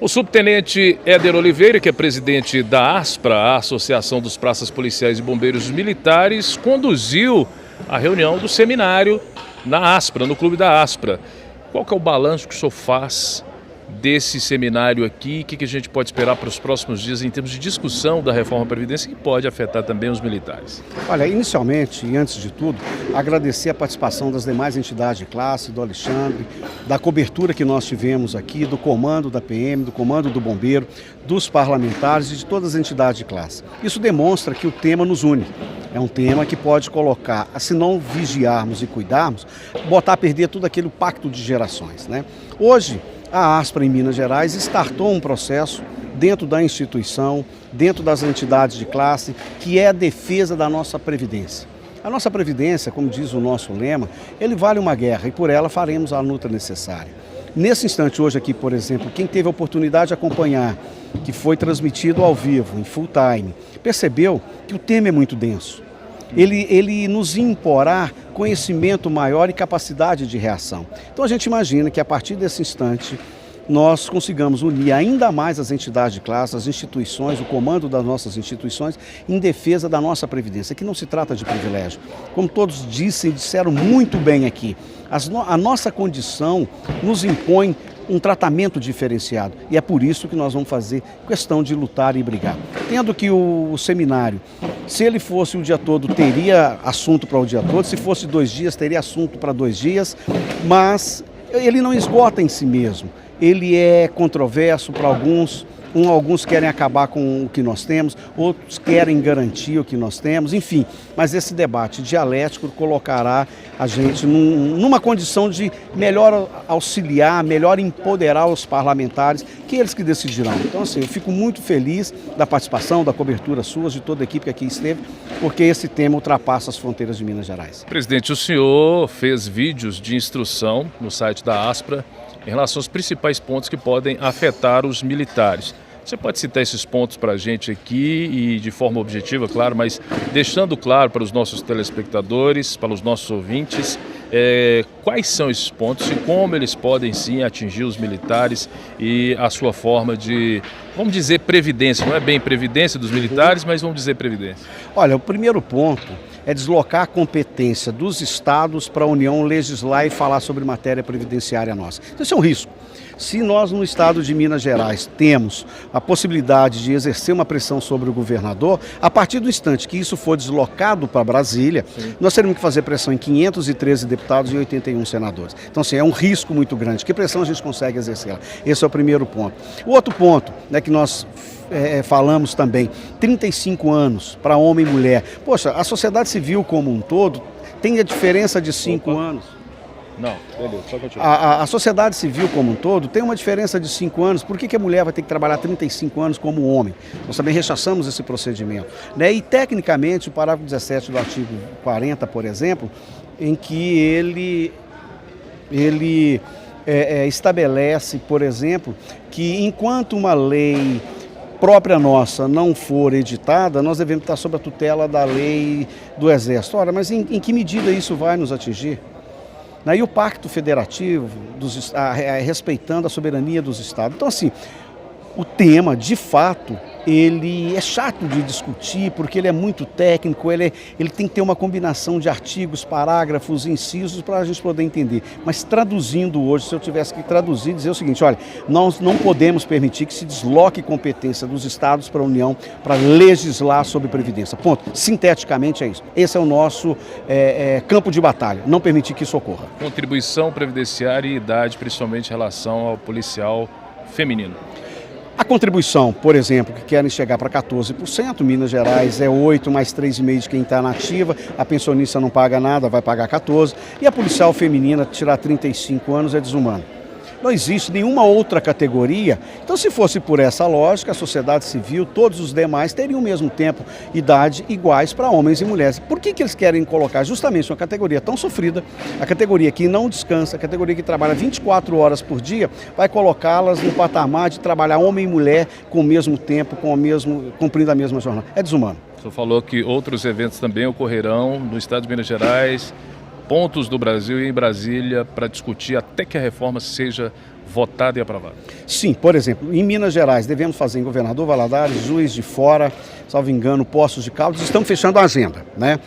O subtenente Éder Oliveira, que é presidente da ASPRA, a Associação dos Praças Policiais e Bombeiros Militares, conduziu a reunião do seminário na ASPRA, no clube da ASPRA. Qual que é o balanço que o senhor faz desse seminário aqui? O que a gente pode esperar para os próximos dias em termos de discussão da reforma Previdência, que pode afetar também os militares? Olha, inicialmente e antes de tudo, agradecer a participação das demais entidades de classe, do Alexandre, da cobertura que nós tivemos aqui, do comando da PM, do comando do bombeiro, dos parlamentares e de todas as entidades de classe. Isso demonstra que o tema nos une. É um tema que pode colocar, se não vigiarmos e cuidarmos, botar a perder todo aquele pacto de gerações, né? Hoje, a ASPRA em Minas Gerais startou um processo dentro da instituição, dentro das entidades de classe, que é a defesa da nossa Previdência. A nossa Previdência, como diz o nosso lema, ele vale uma guerra e por ela faremos a luta necessária. Nesse instante hoje aqui, por exemplo, quem teve a oportunidade de acompanhar, que foi transmitido ao vivo, em full time, percebeu que o tema é muito denso. Ele nos imporá conhecimento maior e capacidade de reação. Então a gente imagina que a partir desse instante nós consigamos unir ainda mais as entidades de classe, as instituições, o comando das nossas instituições em defesa da nossa Previdência, que não se trata de privilégio. Como todos disseram muito bem aqui, a nossa condição nos impõe um tratamento diferenciado e é por isso que nós vamos fazer questão de lutar e brigar. Tendo que o seminário, se ele fosse o dia todo, teria assunto para o dia todo, se fosse 2 dias, teria assunto para 2 dias, mas ele não esgota em si mesmo. Ele é controverso para alguns, alguns querem acabar com o que nós temos, outros querem garantir o que nós temos, enfim. Mas esse debate dialético colocará a gente numa condição de melhor auxiliar, melhor empoderar os parlamentares, que eles que decidirão. Então, assim, eu fico muito feliz da participação, da cobertura sua, de toda a equipe que aqui esteve, porque esse tema ultrapassa as fronteiras de Minas Gerais. Presidente, o senhor fez vídeos de instrução no site da ASPRA em relação aos principais pontos que podem afetar os militares. Você pode citar esses pontos para a gente aqui e de forma objetiva, claro, mas deixando claro para os nossos telespectadores, para os nossos ouvintes, quais são esses pontos e como eles podem sim atingir os militares e a sua forma de, vamos dizer, previdência. Não é bem previdência dos militares, mas vamos dizer previdência. Olha, o primeiro ponto é deslocar a competência dos estados para a União legislar e falar sobre matéria previdenciária nossa. Isso é um risco. Se nós no estado de Minas Gerais temos a possibilidade de exercer uma pressão sobre o governador, a partir do instante que isso for deslocado para Brasília, sim, nós teremos que fazer pressão em 513 deputados e 81 senadores. Então, assim, é um risco muito grande. Que pressão a gente consegue exercer? Esse é o primeiro ponto. O outro ponto, né, que nós falamos também, 35 anos para homem e mulher. Poxa, a sociedade civil como um todo tem a diferença de 5 anos. Não, beleza, só continuar. A sociedade civil como um todo tem uma diferença de 5 anos. Por que a mulher vai ter que trabalhar 35 anos como um homem? Nós também rechaçamos esse procedimento, né? E tecnicamente o parágrafo 17 do artigo 40, por exemplo, em que ele estabelece, por exemplo, que enquanto uma lei própria nossa não for editada, nós devemos estar sob a tutela da lei do Exército. Ora, mas em que medida isso vai nos atingir? E o Pacto Federativo, respeitando a soberania dos Estados. Então, assim, o tema, de fato, ele é chato de discutir, porque ele é muito técnico, ele tem que ter uma combinação de artigos, parágrafos, incisos, para a gente poder entender. Mas traduzindo hoje, se eu tivesse que traduzir, dizer o seguinte, olha, nós não podemos permitir que se desloque competência dos Estados para a União para legislar sobre Previdência. Ponto. Sinteticamente é isso. Esse é o nosso campo de batalha, não permitir que isso ocorra. Contribuição previdenciária e idade, principalmente em relação ao policial feminino. A contribuição, por exemplo, que querem chegar para 14%, Minas Gerais é 8 mais 3,5 de quem está na ativa, a pensionista não paga nada, vai pagar 14%, e a policial feminina tirar 35 anos é desumano. Não existe nenhuma outra categoria. Então, se fosse por essa lógica, a sociedade civil, todos os demais teriam o mesmo tempo, idade iguais para homens e mulheres. Por que eles querem colocar justamente uma categoria tão sofrida, a categoria que não descansa, a categoria que trabalha 24 horas por dia, vai colocá-las no patamar de trabalhar homem e mulher com o mesmo tempo, cumprindo a mesma jornada? É desumano. O senhor falou que outros eventos também ocorrerão no estado de Minas Gerais, pontos do Brasil e em Brasília para discutir até que a reforma seja votada e aprovada? Sim, por exemplo, em Minas Gerais, devemos fazer em Governador Valadares, Juiz de Fora, salvo engano, Poços de Caldas, estamos fechando a agenda, né?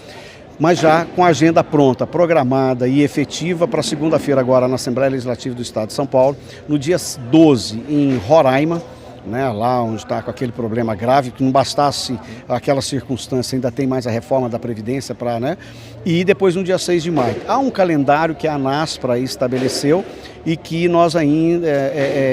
Mas já com a agenda pronta, programada e efetiva para segunda-feira agora na Assembleia Legislativa do Estado de São Paulo, no dia 12 em Roraima, né, lá onde está com aquele problema grave, que não bastasse aquela circunstância, ainda tem mais a reforma da Previdência para, né? E depois no dia 6 de maio. Há um calendário que a ANASPRA estabeleceu e que nós ainda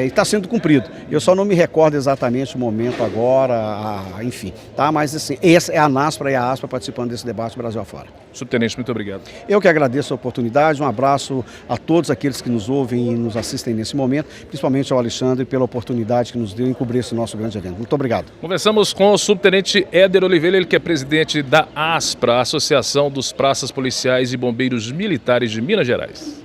está sendo cumprido. Eu só não me recordo exatamente o momento agora, enfim, tá? Mas assim, essa é a ANASPRA e a ASPRA participando desse debate Brasil afora. Subtenente, muito obrigado. Eu que agradeço a oportunidade, um abraço a todos aqueles que nos ouvem e nos assistem nesse momento, principalmente ao Alexandre pela oportunidade que nos deu em cobrir esse nosso grande evento. Muito obrigado. Conversamos com o subtenente Éder Oliveira, ele que é presidente da ASPRA, Associação dos Praças Policiais e Bombeiros Militares de Minas Gerais.